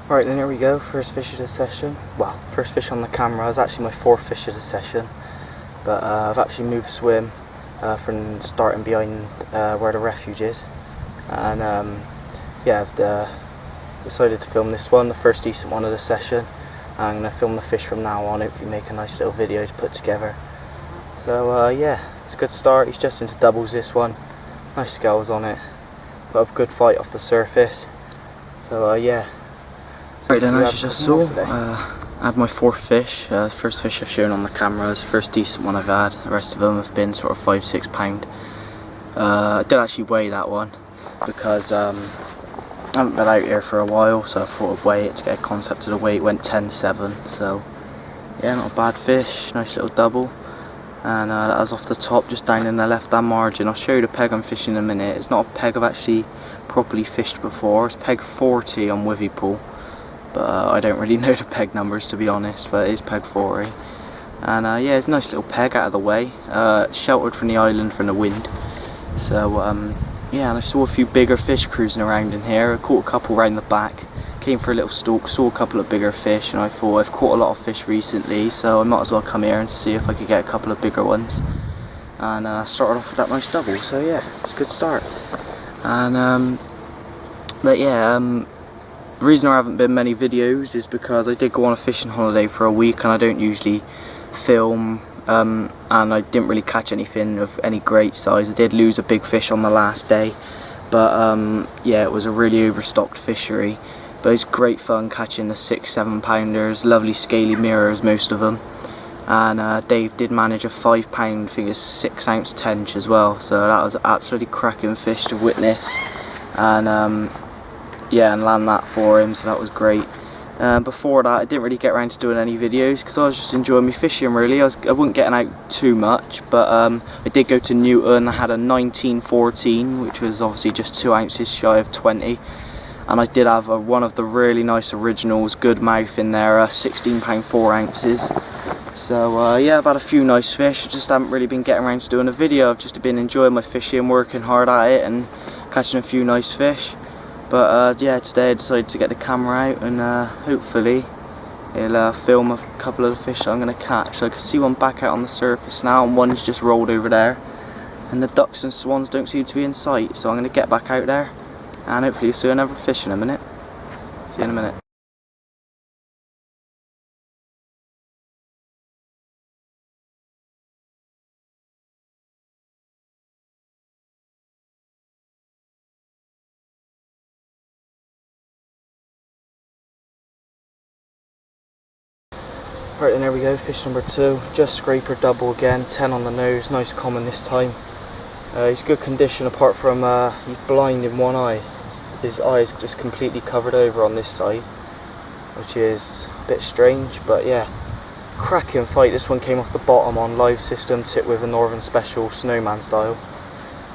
Right, then here we go, first fish of the session. Well, first fish on the camera. It's actually my fourth fish of the session, but I've actually moved swim from starting behind where the refuge is, and yeah, I've decided to film this one, the first decent one of the session. I'm going to film the fish from now on, hopefully make a nice little video to put together. So yeah, it's a good start. He's just into doubles, this one. Nice scales on it, put up a good fight off the surface. So yeah. Right then, as you just saw, I had my fourth fish. First fish I've shown on the camera is the first decent one I've had. The rest of them have been sort of 5-6 pound. I did actually weigh that one because I haven't been out here for a while, so I thought I'd weigh it to get a concept of the weight. Went 10.7, so yeah, not a bad fish. Nice little double, and that was off the top, just down in the left hand margin. I'll show you the peg I'm fishing in a minute. It's not a peg I've actually properly fished before. It's peg 40 on Withy pool. But I don't really know the peg numbers, to be honest, but it is peg 40. And yeah, it's a nice little peg out of the way, sheltered from the island from the wind. So yeah, and I saw a few bigger fish cruising around in here. I caught a couple round the back, came for a little stalk, saw a couple of bigger fish, and I thought I've caught a lot of fish recently, so I might as well come here and see if I could get a couple of bigger ones. And started off with that nice double, so yeah, it's a good start. And but yeah, the reason there haven't been many videos is because I did go on a fishing holiday for a week, and I don't usually film, and I didn't really catch anything of any great size. I did lose a big fish on the last day, but yeah, it was a really overstocked fishery, but it's great fun catching the 6-7 pounders, lovely scaly mirrors, most of them. And Dave did manage a 5 pound, I think it's 6 ounce tench as well, so that was absolutely cracking fish to witness. And yeah, and land that for him, so that was great. Before that, I didn't really get around to doing any videos because I was just enjoying my fishing, really. I wasn't getting out too much, but I did go to Newton. I had a 1914, which was obviously just 2 ounces shy of 20, and I did have one of the really nice originals, good mouth in there, 16 pound 4 ounces. So yeah, I've had a few nice fish. I just haven't really been getting around to doing a video. I've just been enjoying my fishing, working hard at it, and catching a few nice fish. But yeah, today I decided to get the camera out, and hopefully it'll film a couple of the fish that I'm going to catch. So I can see one back out on the surface now, and one's just rolled over there, and the ducks and swans don't seem to be in sight, so I'm going to get back out there, and hopefully you'll see another fish in a minute. See you in a minute. Right, and there we go, fish number 2, just scraper double again, 10 on the nose, nice common this time. He's good condition apart from he's blind in one eye. His eye is just completely covered over on this side, which is a bit strange, but yeah, cracking fight. This one came off the bottom on live system, tipped with a Northern Special snowman style.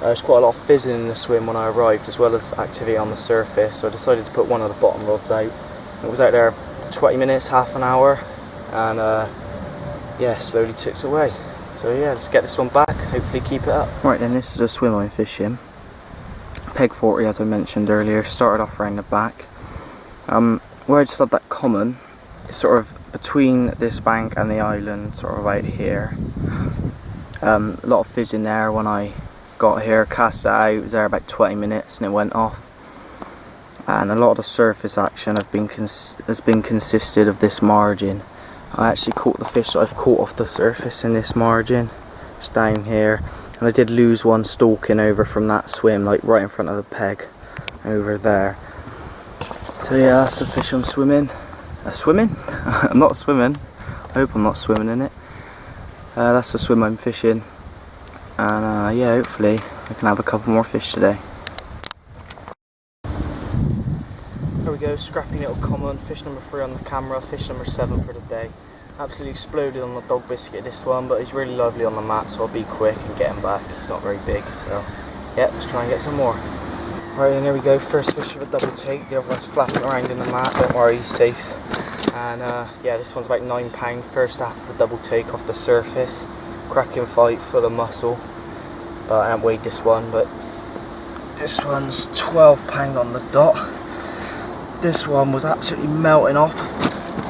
There's quite a lot of fizzing in the swim when I arrived, as well as activity on the surface, so I decided to put one of the bottom rods out. It was out there 20 minutes, half an hour. And yeah, slowly ticks away. So yeah, let's get this one back, hopefully keep it up. Right then, this is a swim I'm fishing. Peg 40, as I mentioned earlier, started off around the back. Where I just had that common, it's sort of between this bank and the island, sort of out here. A lot of fizz in there when I got here, cast it out, it was there about 20 minutes and it went off. And a lot of the surface action has been consisted of this margin. I actually caught the fish that I've caught off the surface in this margin, just down here, and I did lose one stalking over from that swim, like right in front of the peg over there. So yeah, that's the fish I'm swimming. Swimming? I'm not swimming. I hope I'm not swimming in it. That's the swim I'm fishing, and yeah, hopefully I can have a couple more fish today. There we go, scrappy little common, fish number 3 on the camera, fish number 7 for the day. Absolutely exploded on the dog biscuit this one, but he's really lovely on the mat, so I'll be quick and get him back. He's not very big, so yeah, let's try and get some more. Right, and there we go, first fish with a double take, the other one's flapping around in the mat, don't worry, he's safe. And yeah, this one's about 9 pound, first half of a double take off the surface. Cracking fight, full of muscle. I haven't weighed this one, but this one's 12 pound on the dot. This one was absolutely melting off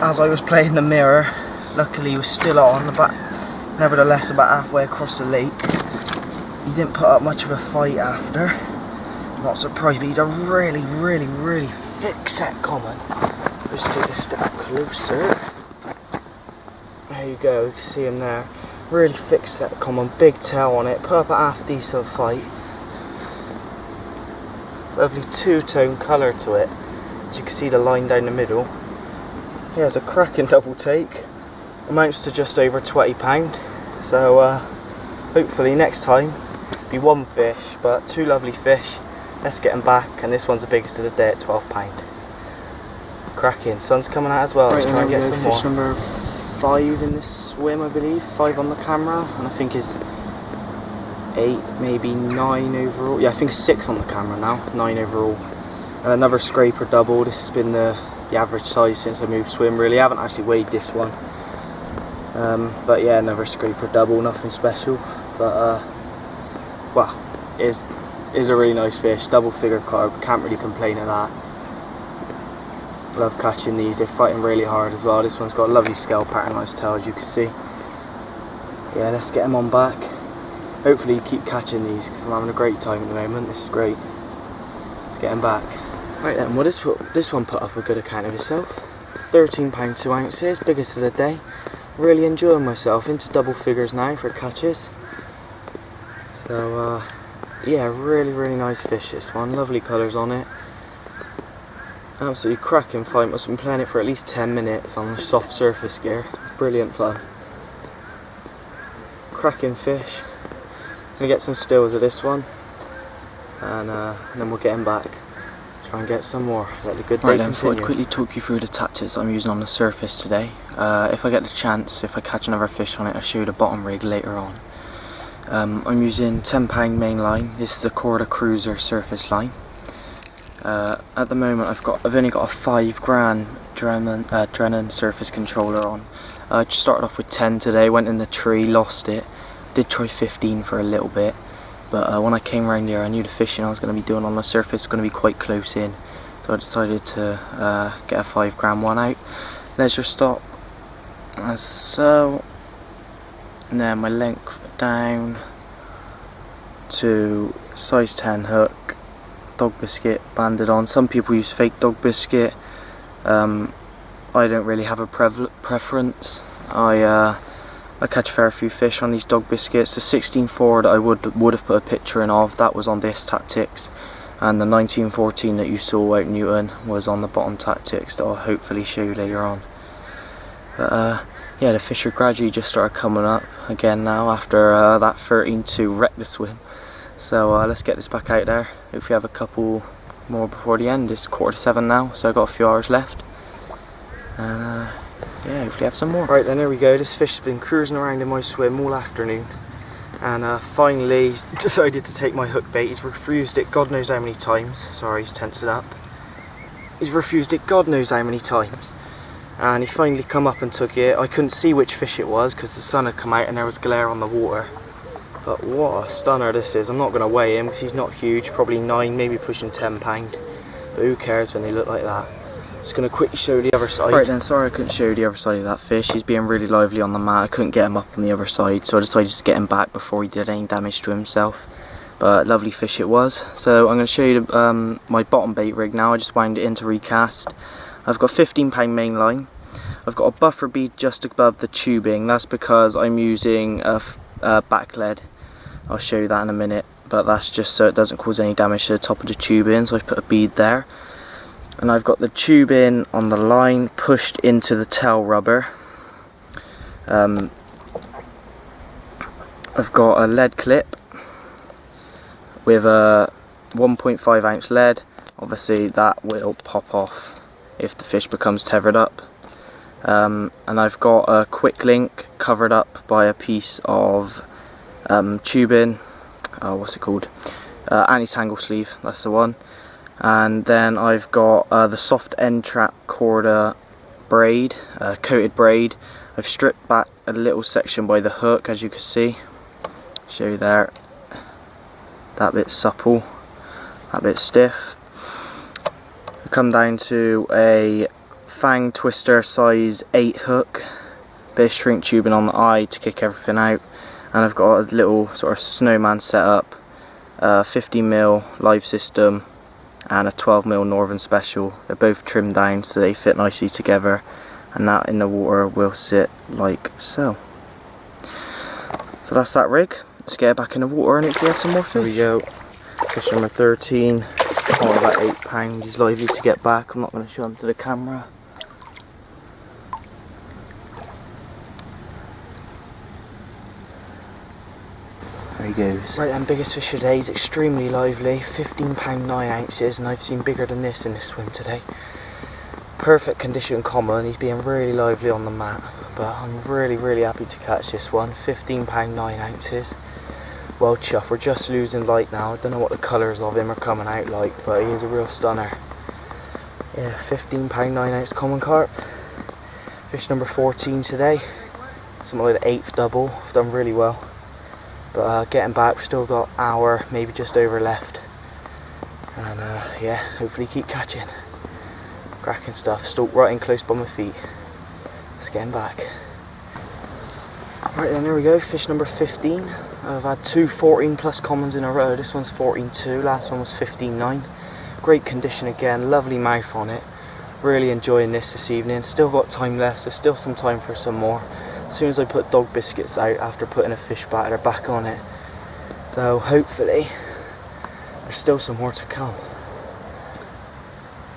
as I was playing the mirror. Luckily he was still on, but nevertheless about halfway across the lake. He didn't put up much of a fight after. Not surprised, but he's a really, really, really thick set common. Let's take a step closer. There you go, you can see him there. Really thick set common, big tail on it, put up a half decent fight. Lovely two-tone colour to it. As you can see the line down the middle. He has a cracking double take. Amounts to just over £20. So hopefully next time be one fish, but two lovely fish. Let's get them back, and this one's the biggest of the day at £12. Cracking. Sun's coming out as well. Let's try and get some more. Fish number 5 in this swim, I believe. 5 on the camera, and I think it's 8, maybe 9 overall. Yeah, I think it's 6 on the camera now. 9 overall. Another scraper double. This has been the average size since I moved swim. Really, I haven't actually weighed this one. But yeah, another scraper double. Nothing special, but well, it is a really nice fish. Double figure carp. Can't really complain at that. Love catching these. They're fighting really hard as well. This one's got a lovely scale pattern, nice tail, as you can see. Yeah, let's get them on back. Hopefully you keep catching these, because I'm having a great time at the moment. This is great. Let's get them back. Right then, well this one put up a good account of itself. £13 2 ounces, biggest of the day. Really enjoying myself. Into double figures now for catches. So yeah, really, really nice fish this one. Lovely colours on it. Absolutely cracking fight. Must have been playing it for at least 10 minutes on the soft surface gear. Brilliant fun. Cracking fish. Gonna get some stills of this one, and then we'll get him back. Try and get some more. Let the good day continue. I thought I'd quickly talk you through the tactics I'm using on the surface today. If I get the chance, if I catch another fish on it, I'll show you the bottom rig later on. I'm using £10 main line. This is a Corda Cruiser surface line. At the moment I've only got a 5 grand Drennan surface controller on. I just started off with 10 today, went in the tree, lost it. Did try 15 for a little bit, but when I came around here I knew the fishing I was going to be doing on the surface was going to be quite close in, so I decided to get a 5 grand one out. Leisure stop, as so, and then my length down to size 10 hook. Dog biscuit banded on. Some people use fake dog biscuit. I don't really have a preference. I catch a fair few fish on these dog biscuits. The 16.4 that I would have put a picture in of, that was on this tactics, and the 1914 that you saw out Newton was on the bottom tactics that I'll hopefully show you later on. But yeah, the fish are gradually just started coming up again now after that 13-2 wrecked the swim. So let's get this back out there. Hopefully have a couple more before the end. It's 6:45 now, so I've got a few hours left. And yeah, hopefully have some more. Right then, there we go. This fish has been cruising around in my swim all afternoon. And finally he's decided to take my hook bait. He's refused it God knows how many times. Sorry, he's tensed it up. He's refused it God knows how many times. And he finally come up and took it. I couldn't see which fish it was because the sun had come out and there was glare on the water. But what a stunner this is. I'm not going to weigh him because he's not huge, probably 9, maybe pushing £10. But who cares when they look like that. Just going to quickly show you the other side. Right then, sorry I couldn't show you the other side of that fish. He's being really lively on the mat. I couldn't get him up on the other side, so I decided to get him back before he did any damage to himself. But lovely fish it was. So I'm going to show you my bottom bait rig now. I just wound it into recast. I've got £15 main line. I've got a buffer bead just above the tubing. That's because I'm using a back lead. I'll show you that in a minute, but that's just so it doesn't cause any damage to the top of the tubing, so I've put a bead there. And I've got the tubing on the line pushed into the tail rubber. I've got a lead clip with a 1.5 ounce lead. Obviously that will pop off if the fish becomes tethered up. And I've got a quick link covered up by a piece of tubing, what's it called, anti-tangle sleeve, that's the one. And then I've got the soft end trap Corda braid, coated braid. I've stripped back a little section by the hook, as you can see. Show you there, that bit's supple, that bit's stiff. come down to a fang twister size 8 hook, bit of shrink tubing on the eye to kick everything out, and I've got a little sort of snowman set up, 50mm live system and a 12mm Northern Special. They're both trimmed down so they fit nicely together, and that in the water will sit like so. So that's that rig. Let's get it back in the water and hopefully have some more fish. Here we go. Fish number 13. Oh, about £8. He's lively to get back. I'm not going to show him to the camera. There he goes. Right then, biggest fish of the day. He's extremely lively. £15 9 ounces, and I've seen bigger than this in this swim today. Perfect condition common. He's being really lively on the mat, but I'm really happy to catch this one. £15 9 ounces. Well chuff, we're just losing light now. I don't know what the colours of him are coming out like, but he is a real stunner. Yeah, £15 9 ounce common carp. Fish number 14 today. Something like the 8th double. I've done really well. But getting back, we've still got an hour, maybe just over left. And yeah, hopefully keep catching. Cracking stuff, still right in close by my feet. Let's get him back. Right then, here we go, fish number 15. I've had two 14 plus commons in a row. This one's 14.2, last one was 15.9. Great condition again, lovely mouth on it. Really enjoying this evening. Still got time left, so still some time for some more. As soon as I put dog biscuits out after putting a fish back, they're back on it. So hopefully there's still some more to come.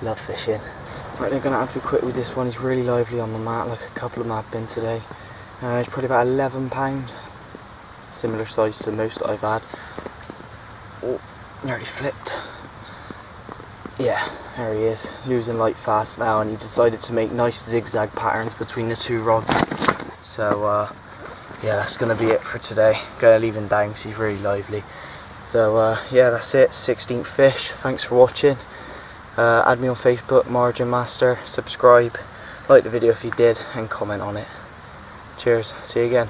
Love fishing. Right, they're going to have to be quick with this one. He's really lively on the mat, like a couple of them have been today. He's probably about £11. Similar size to most that I've had. Oh, nearly flipped. Yeah, there he is. Losing light fast now, and he decided to make nice zigzag patterns between the two rods. So yeah, that's going to be it for today. Going to leave him down because he's really lively. So yeah, that's it. 16th fish. Thanks for watching. Add me on Facebook, Margin Master. Subscribe, like the video if you did, and comment on it. Cheers. See you again.